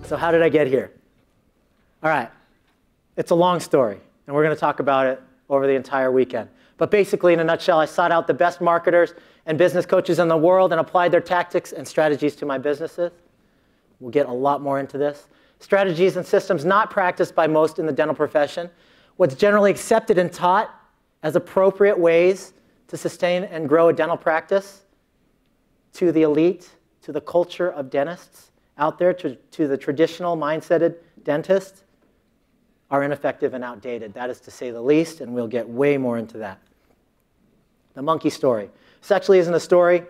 So how did I get here? All right, it's a long story, and we're going to talk about it over the entire weekend. But basically, in a nutshell, I sought out the best marketers and business coaches in the world and applied their tactics and strategies to my businesses. We'll get a lot more into this. Strategies and systems not practiced by most in the dental profession. What's generally accepted and taught as appropriate ways to sustain and grow a dental practice to the elite, to the culture of dentists out there, to the traditional mindseted dentist, are ineffective and outdated. That is to say the least, and we'll get way more into that. The monkey story. This actually isn't a story.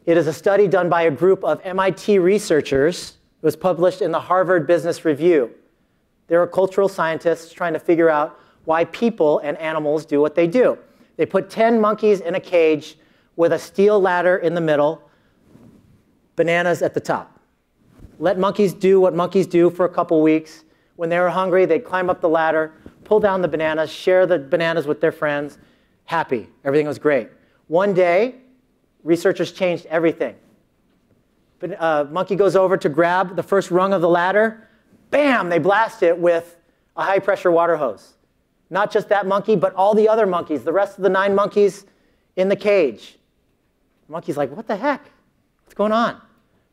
It is a study done by a group of MIT researchers. It was published in the Harvard Business Review. They were cultural scientists trying to figure out why people and animals do what they do. They put 10 monkeys in a cage with a steel ladder in the middle, bananas at the top. Let monkeys do what monkeys do for a couple weeks. When they were hungry, they'd climb up the ladder, pull down the bananas, share the bananas with their friends, happy. Everything was great. One day, researchers changed everything. Monkey goes over to grab the first rung of the ladder. Bam! They blast it with a high-pressure water hose. Not just that monkey, but all the other monkeys, the rest of the 9 monkeys in the cage. The monkey's like, what the heck? What's going on?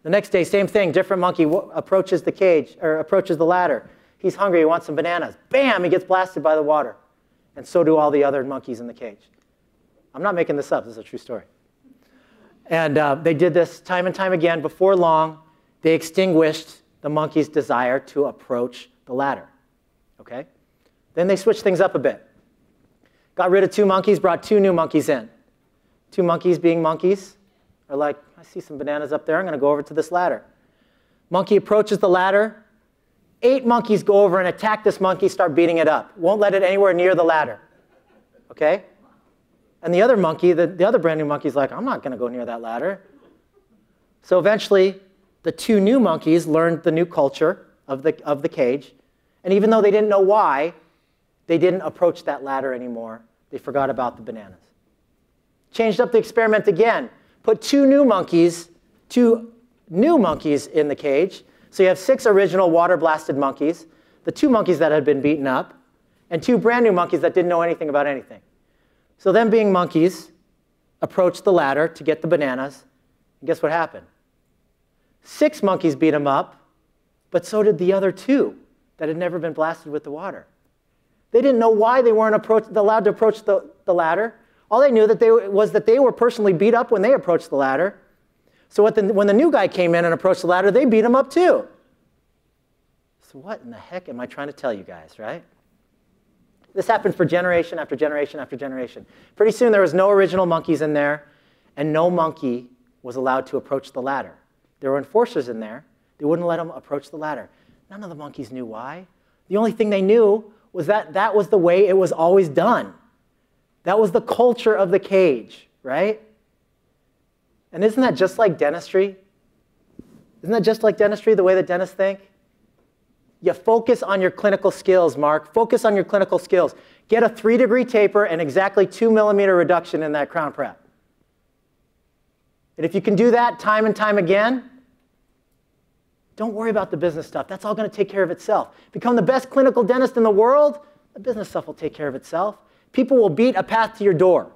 The next day, same thing. Different monkey approaches the cage, or approaches the ladder. He's hungry. He wants some bananas. Bam! He gets blasted by the water. And so do all the other monkeys in the cage. I'm not making this up. This is a true story. And they did this time and time again. Before long, they extinguished the monkey's desire to approach the ladder. Okay? Then they switched things up a bit. Got rid of 2 monkeys, brought 2 new monkeys in. 2 monkeys being monkeys are like, I see some bananas up there. I'm going to go over to this ladder. Monkey approaches the ladder. 8 monkeys go over and attack this monkey, start beating it up. Won't let it anywhere near the ladder. Okay? And the other monkey, the other brand new monkey's like, I'm not going to go near that ladder. So eventually, the 2 new monkeys learned the new culture of the cage. And even though they didn't know why, they didn't approach that ladder anymore. They forgot about the bananas. Changed up the experiment again. Put 2 new monkeys in the cage. So you have 6 original water-blasted monkeys, the 2 monkeys that had been beaten up, and 2 brand new monkeys that didn't know anything about anything. So them being monkeys approached the ladder to get the bananas. And guess what happened? 6 monkeys beat them up, but so did the other 2 that had never been blasted with the water. They didn't know why they weren't allowed to approach the ladder. All they knew was that they were personally beat up when they approached the ladder. So when the new guy came in and approached the ladder, they beat him up too. So what in the heck am I trying to tell you guys, right? This happened for generation after generation after generation. Pretty soon there was no original monkeys in there, and no monkey was allowed to approach the ladder. There were enforcers in there. They wouldn't let them approach the ladder. None of the monkeys knew why. The only thing they knew was that that was the way it was always done. That was the culture of the cage, right? And isn't that just like dentistry? Isn't that just like dentistry, the way that dentists think? You focus on your clinical skills, Mark. Focus on your clinical skills. Get a 3-degree taper and exactly 2-millimeter reduction in that crown prep. And if you can do that time and time again, don't worry about the business stuff. That's all going to take care of itself. Become the best clinical dentist in the world, the business stuff will take care of itself. People will beat a path to your door.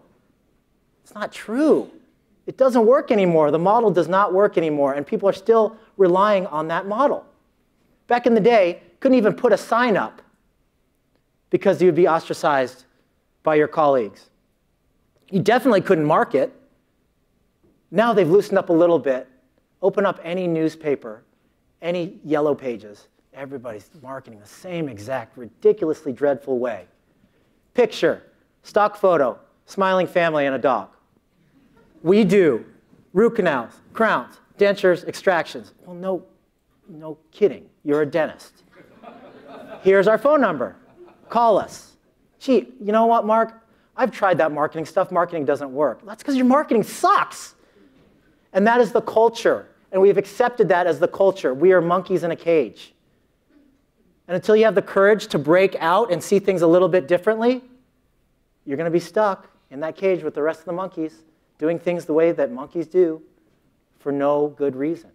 It's not true. It doesn't work anymore. The model does not work anymore, and people are still relying on that model. Back in the day, couldn't even put a sign up because you would be ostracized by your colleagues. You definitely couldn't market. Now they've loosened up a little bit. Open up any newspaper, any yellow pages. Everybody's marketing the same exact ridiculously dreadful way. Picture, stock photo, smiling family and a dog. We do root canals, crowns, dentures, extractions. Well, no kidding. You're a dentist. Here's our phone number. Call us. Gee, you know what, Mark? I've tried that marketing stuff. Marketing doesn't work. That's because your marketing sucks. And that is the culture. And we've accepted that as the culture. We are monkeys in a cage. And until you have the courage to break out and see things a little bit differently, you're going to be stuck in that cage with the rest of the monkeys, doing things the way that monkeys do for no good reason.